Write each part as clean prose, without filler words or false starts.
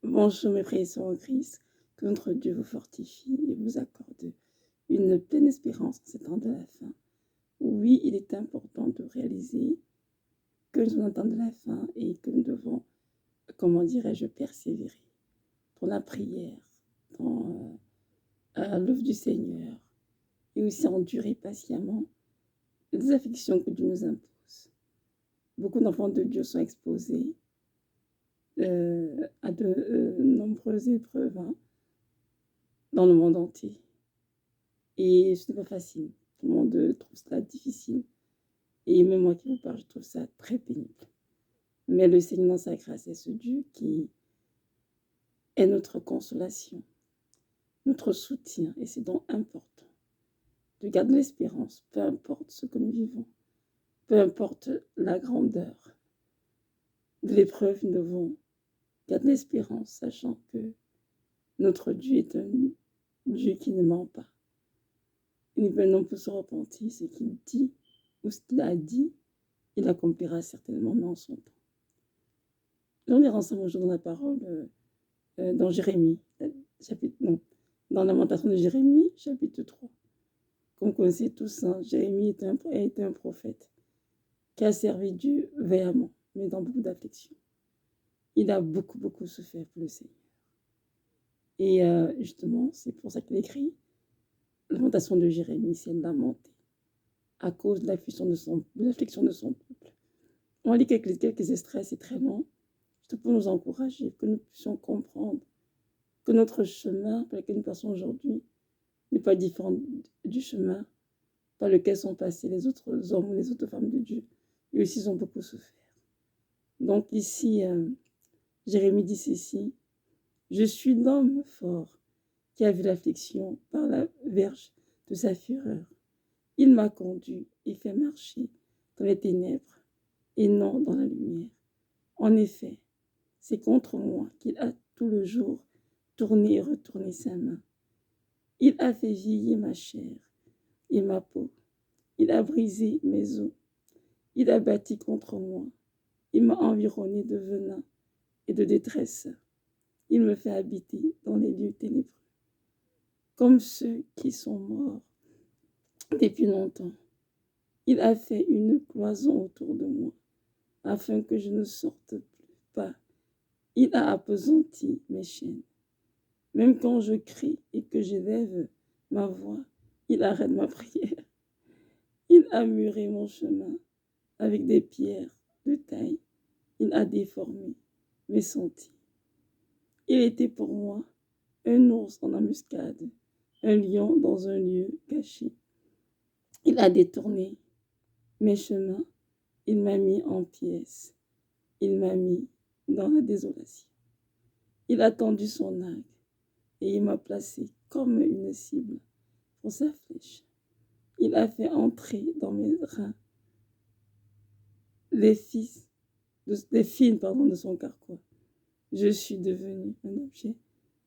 Bonjour mes frères et sœurs en Christ, que notre Dieu vous fortifie et vous accorde une pleine espérance en ces temps de la fin. Oui, il est important de réaliser que nous sommes dans le temps de la fin et que nous devons, comment dirais-je, persévérer dans la prière, dans l'œuvre du Seigneur et aussi endurer patiemment les afflictions que Dieu nous impose. Beaucoup d'enfants de Dieu sont exposés à de nombreuses épreuves dans le monde entier. Et ce n'est pas facile. Tout le monde trouve cela difficile. Et même moi qui vous parle, je trouve ça très pénible. Mais le Seigneur, dans sa grâce, est ce Dieu qui est notre consolation, notre soutien. Et c'est donc important de garder l'espérance, peu importe ce que nous vivons, peu importe la grandeur de l'épreuve, nous devons garder l'espérance, sachant que notre Dieu est un Dieu qui ne ment pas. Il non peut se repentir, ce qu'il dit ou ce qu'il a dit, il accomplira certainement, mais en son temps. On est ensemble aujourd'hui dans la parole, dans Jérémie, chapitre, non, dans Lamentation de Jérémie, chapitre 3. Comme vous connaissez tous, Jérémie a été un prophète qui a servi Dieu vaillamment, mais dans beaucoup d'afflictions. Il a beaucoup souffert pour le Seigneur. Et justement, c'est pour ça qu'il écrit Lamentation de Jérémie, c'est lamenté à cause de l'affliction de son peuple. On lit quelques extraits, c'est très long, juste pour nous encourager, que nous puissions comprendre que notre chemin par lequel nous passons aujourd'hui n'est pas différent du chemin par lequel sont passés les autres hommes ou les autres femmes de Dieu. Eux aussi, ils ont beaucoup souffert. Donc ici, Jérémie dit ceci, « Je suis l'homme fort qui a vu l'affliction par la verge de sa fureur. Il m'a conduit et fait marcher dans les ténèbres et non dans la lumière. En effet, c'est contre moi qu'il a tout le jour tourné et retourné sa main. Il a fait vieillir ma chair et ma peau. Il a brisé mes os. Il a bâti contre moi. Il m'a environné de venin et de détresse. Il me fait habiter dans les lieux ténébreux, comme ceux qui sont morts depuis longtemps. Il a fait une cloison autour de moi, afin que je ne sorte plus pas. Il a appesanti mes chaînes. Même quand je crie et que j'élève ma voix, il arrête ma prière. Il a muré mon chemin avec des pierres de taille. Il a déformé mes sentiers. Il était pour moi un ours en embuscade, un lion dans un lieu caché. Il a détourné mes chemins. Il m'a mis en pièces. Il m'a mis dans la désolation. Il a tendu son arc et il m'a placé comme une cible pour sa flèche. Il a fait entrer dans mes reins les fils de son carquois. Je suis devenu un objet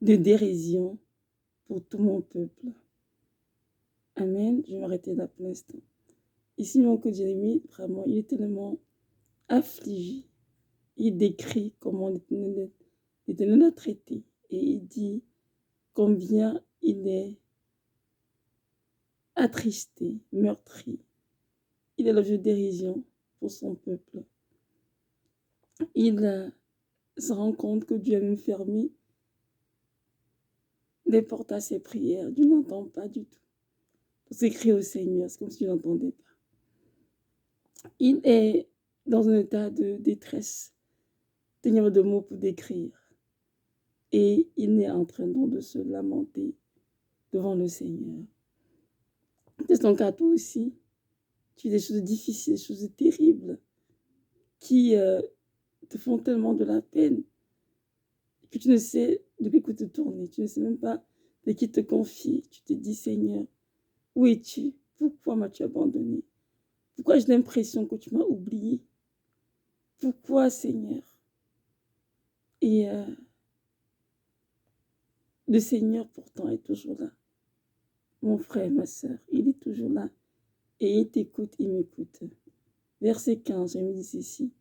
de dérision pour tout mon peuple. Amen. Je vais m'arrêter là pour l'instant. Ici, mon que Jérémie, vraiment, il est tellement affligé. Il décrit comment l'Éternel l'a traité et il dit combien il est attristé, meurtri. Il est l'objet de dérision pour son peuple. Il se rend compte que Dieu a même fermé les portes à ses prières. Dieu n'entend pas du tout. Pour s'écrire au Seigneur, c'est comme si Dieu n'entendait pas. Il est dans un état de détresse, tenir de mots pour décrire. Et il est en train donc de se lamenter devant le Seigneur. C'est ton cas toi aussi. Tu as des choses difficiles, des choses terribles qui te font tellement de la peine que tu ne sais de quel côté te tourner. Tu ne sais même pas de qui te confier. Tu te dis, Seigneur, où es-tu? Pourquoi m'as-tu abandonné? Pourquoi j'ai l'impression que tu m'as oublié? Pourquoi, Seigneur? Et le Seigneur pourtant est toujours là. Mon frère, ma soeur, il est toujours là. Et il t'écoute, il m'écoute. Verset 15, je me dis ceci.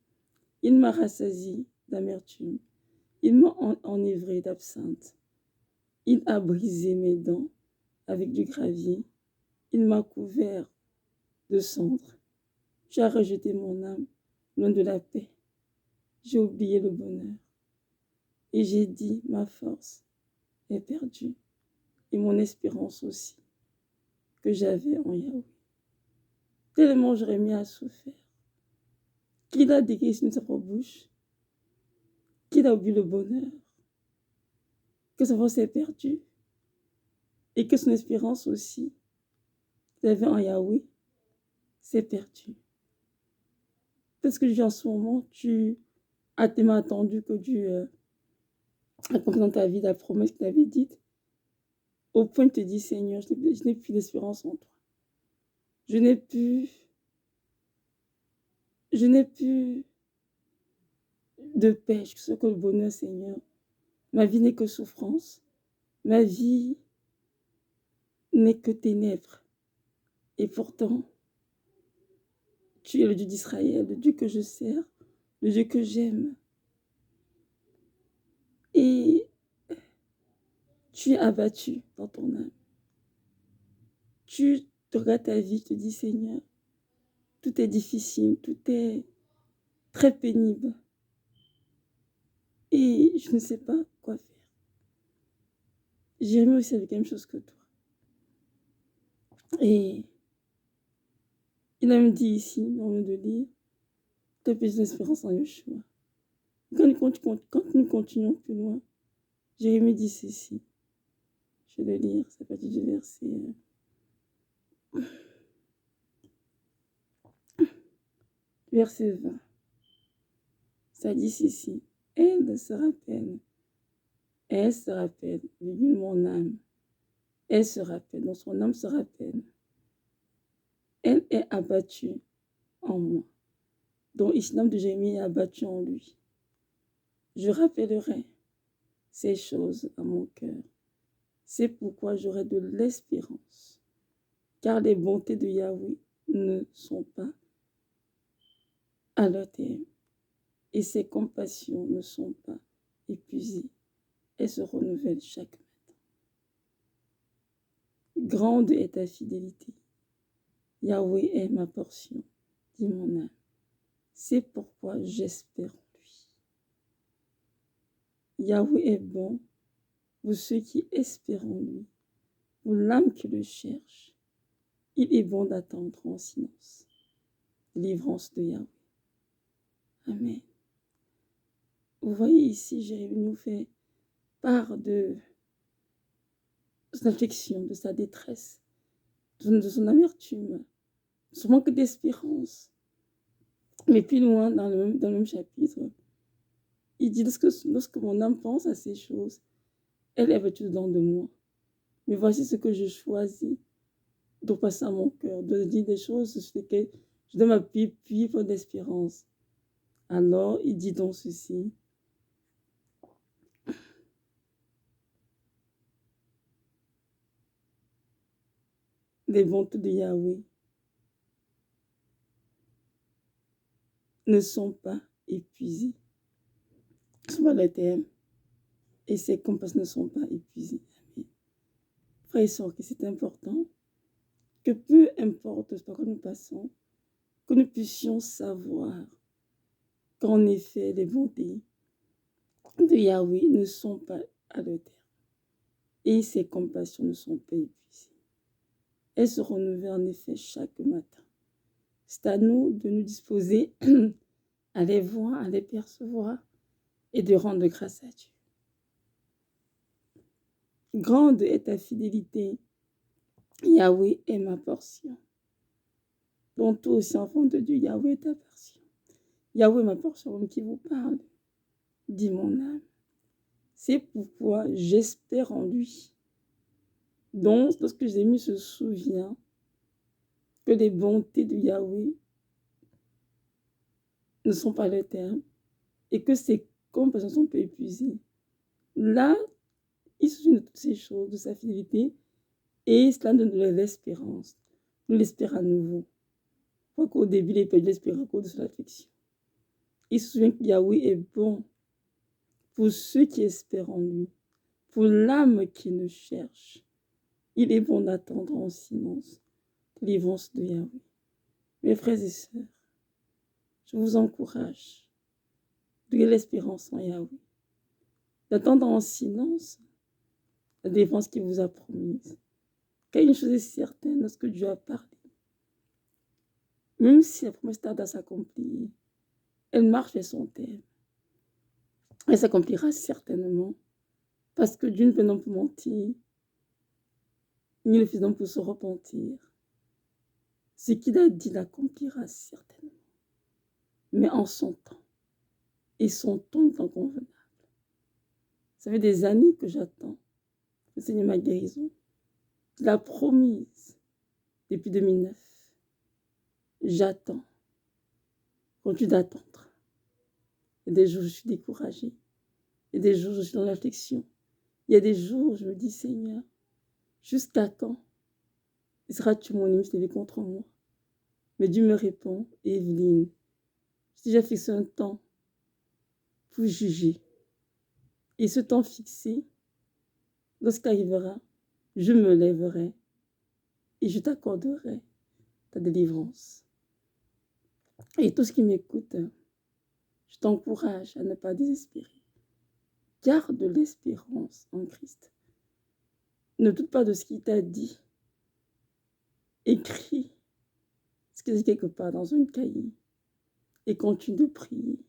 Il m'a rassasié d'amertume Il m'a enivré d'absinthe. Il a brisé mes dents avec du gravier. Il m'a couvert de cendres. Tu as rejeté mon âme loin de la paix. J'ai oublié le bonheur. Et j'ai dit, ma force est perdue. Et mon espérance aussi, que j'avais en Yahweh. Tellement Jérémie a souffert, qu'il a déguisé de sa propre bouche, qu'il a oublié le bonheur, que sa force est perdue, et que son espérance aussi, qu'il avait en Yahweh, s'est perdue. Parce que en ce moment, tu as tellement attendu que Dieu accomplit dans ta vie la promesse qu'il t'avait dite, au point de te dire, Seigneur, je n'ai plus d'espérance en toi. Je n'ai plus de paix, je sais que le bonheur, Seigneur. Ma vie n'est que souffrance. Ma vie n'est que ténèbres. Et pourtant, tu es le Dieu d'Israël, le Dieu que je sers, le Dieu que j'aime. Et tu es abattu dans ton âme. Tu te regardes ta vie, tu te dis, Seigneur, tout est difficile, tout est très pénible. Et je ne sais pas quoi faire. Jérémie aussi avait la même chose que toi. Et il a même dit ici, dans le de lire, tu as plus d'espérance en Yeshua. Quand nous continuons plus loin, Jérémie dit ceci. Je vais le lire, c'est parti du verset 20. Ça dit ceci. Elle se rappelle, mon âme. Elle se rappelle, donc son âme se rappelle. Elle est abattue en moi. Donc ici, l'âme de Jérémie est abattue en lui. Je rappellerai ces choses à mon cœur. C'est pourquoi j'aurai de l'espérance. Car les bontés de Yahweh ne sont pas à leur terme. Et ses compassions ne sont pas épuisées. Elles se renouvellent chaque matin. Grande est ta fidélité. Yahweh est ma portion, dit mon âme. C'est pourquoi j'espère en lui. Yahweh est bon pour ceux qui espèrent en lui, pour l'âme qui le cherche. Il est bon d'attendre en silence. Délivrance de Yahweh. Amen. Vous voyez ici, Jérémie nous fait part de son affliction, de sa détresse, de son amertume, de son manque d'espérance. Mais plus loin, dans le même chapitre, il dit, lorsque mon âme pense à ces choses, elle est vêtue dedans de moi. Mais voici ce que je choisis de passer à mon cœur, de dire des choses sur lesquelles je dois m'appuyer d'espérance. Alors, il dit donc ceci. Les bontés de Yahweh ne sont pas épuisées. Ne sont pas le terme. Et ses compasses ne sont pas épuisées. Amen. Frères et sœurs, c'est important que peu importe ce par quoi nous passons, que nous puissions savoir qu'en effet, les bontés de Yahweh ne sont pas à leur terme. Et ses compassions ne sont pas épuisées. Elles se renouvellent en effet chaque matin. C'est à nous de nous disposer à les voir, à les percevoir et de rendre grâce à Dieu. Grande est ta fidélité. Yahweh est ma portion. Donc toi aussi, enfant de Dieu, Yahweh est ta portion. Yahweh est ma portion, qui vous parle, dit mon âme. C'est pourquoi j'espère en lui. Donc, lorsque Jérémie se souvient que les bontés de Yahweh ne sont pas le terme et que ses compassions sont peu épuisées, là, il se souvient de toutes ces choses, de sa fidélité, et cela donne de l'espérance. Nous l'espérons à nouveau. Pas qu'au début, il ait perdu l'espérance à cause de son affliction. Il se souvient que Yahweh est bon pour ceux qui espèrent en lui, pour l'âme qui le cherche. Il est bon d'attendre en silence délivrance de Yahweh. Mes frères et sœurs, je vous encourage de l'espérance en Yahweh, d'attendre en silence la défense qu'il vous a promise. Car une chose est certaine, lorsque Dieu a parlé, même si la promesse tarde à s'accomplir, elle marche vers son terme. Elle s'accomplira certainement, parce que Dieu ne peut non plus mentir, ni le Fils d'homme pour se repentir. Ce qu'il a dit l'accomplira certainement, mais en son temps. Et son temps est inconvenable. Ça fait des années que j'attends le Seigneur ma guérison. Il a promise depuis 2009. J'attends. Continue d'attendre. Il y a des jours où je suis découragée. Il y a des jours où je suis dans la réflexion. Il y a des jours où je me dis, Seigneur, jusqu'à quand seras-tu mon ennemi levé contre moi? Mais Dieu me répond, Evelyne, j'ai déjà fixé un temps pour juger. Et ce temps fixé, lorsqu'arrivera, je me lèverai et je t'accorderai ta délivrance. Et tous ceux qui m'écoutent, je t'encourage à ne pas désespérer. Garde l'espérance en Christ. Ne doute pas de ce qu'il t'a dit. Écris ce qu'il a dit quelque part dans un cahier et continue de prier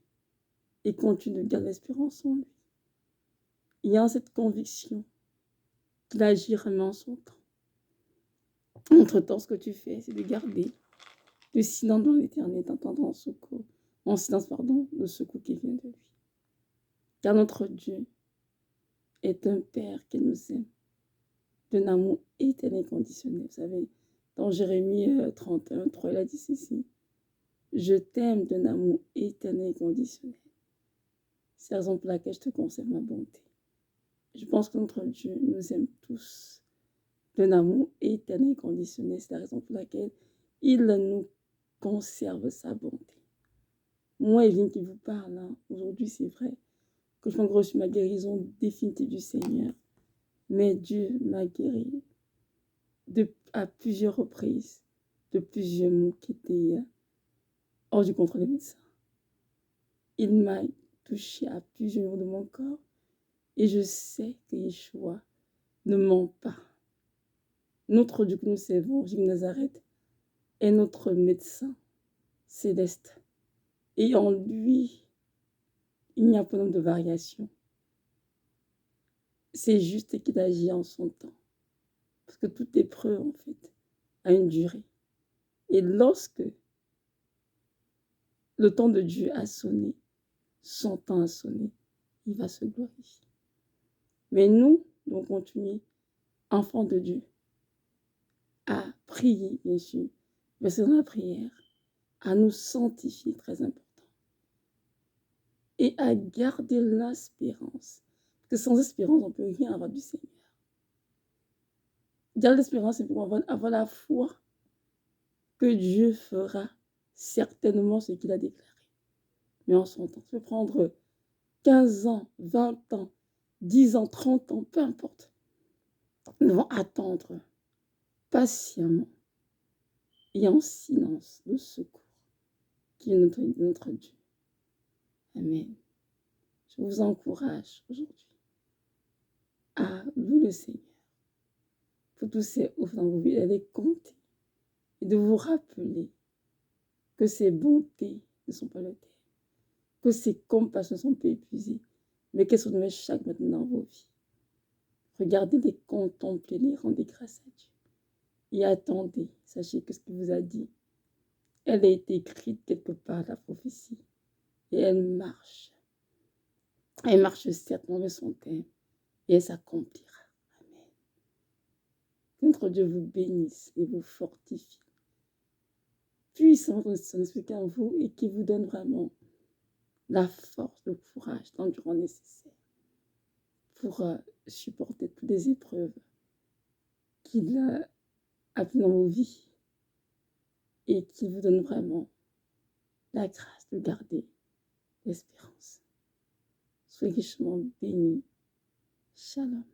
et continue de garder l'espérance en lui. Il y a cette conviction qu'il agira en son temps. Entre-temps, ce que tu fais, c'est de garder le silence dans l'éternel, d'entendre en silence, le secours qui vient de lui. Car notre Dieu est un Père qui nous aime d'un amour éternel et conditionnel. Vous savez, dans Jérémie 31, 3, il a dit ceci. Je t'aime d'un amour éternel et conditionnel. C'est la raison pour laquelle je te conserve ma bonté. Je pense que notre Dieu nous aime tous d'un amour éternel et conditionnel. C'est la raison pour laquelle il nous conserve sa bonté. Moi, Evelyne qui vous parle, aujourd'hui, c'est vrai que je n'ai pas reçu ma guérison définitive du Seigneur. Mais Dieu m'a guéri à plusieurs reprises de plusieurs maux qui étaient hors du contrôle des médecins. Il m'a touché à plusieurs niveaux de mon corps et je sais que Yeshua ne ment pas. Notre Dieu que nous servons, Jésus de Nazareth, est notre médecin céleste. Et en lui, il n'y a pas de variation. C'est juste qu'il agit en son temps. Parce que toute épreuve, en fait, a une durée. Et lorsque le temps de Dieu a sonné, son temps a sonné, il va se glorifier. Mais nous devons continuer, enfants de Dieu, à prier, bien sûr, verser dans la prière, à nous sanctifier, très important, et à garder l'espérance. Parce que sans espérance, on ne peut rien avoir du Seigneur. Garder l'espérance, c'est pour avoir la foi que Dieu fera certainement ce qu'il a déclaré. Mais en son temps, ça peut prendre 15 ans, 20 ans, 10 ans, 30 ans, peu importe. Nous devons attendre patiemment et en silence le secours qui est notre Dieu. Amen. Je vous encourage aujourd'hui à louer le Seigneur pour tous ces offres dans vos vies, à les compter et de vous rappeler que ses bontés ne sont pas le terme, que ses compassions ne sont pas épuisées, mais qu'elles sont nouvelles chaque matin dans vos vies. Regardez les contempler, les rendez grâce à Dieu. Et attendez, sachez que ce qu'il vous a dit, elle a été écrite quelque part, la prophétie. Et elle marche. Elle marche certainement vers son terme. Et elle s'accomplira. Amen. Que notre Dieu vous bénisse et vous fortifie. Puissant son esprit en vous et qui vous donne vraiment la force, le courage, l'endurance nécessaire pour supporter toutes les épreuves qu'il a pu dans vos vies et qui vous donne vraiment la grâce de garder l'espérance. Soyez richement bénis. Shalom.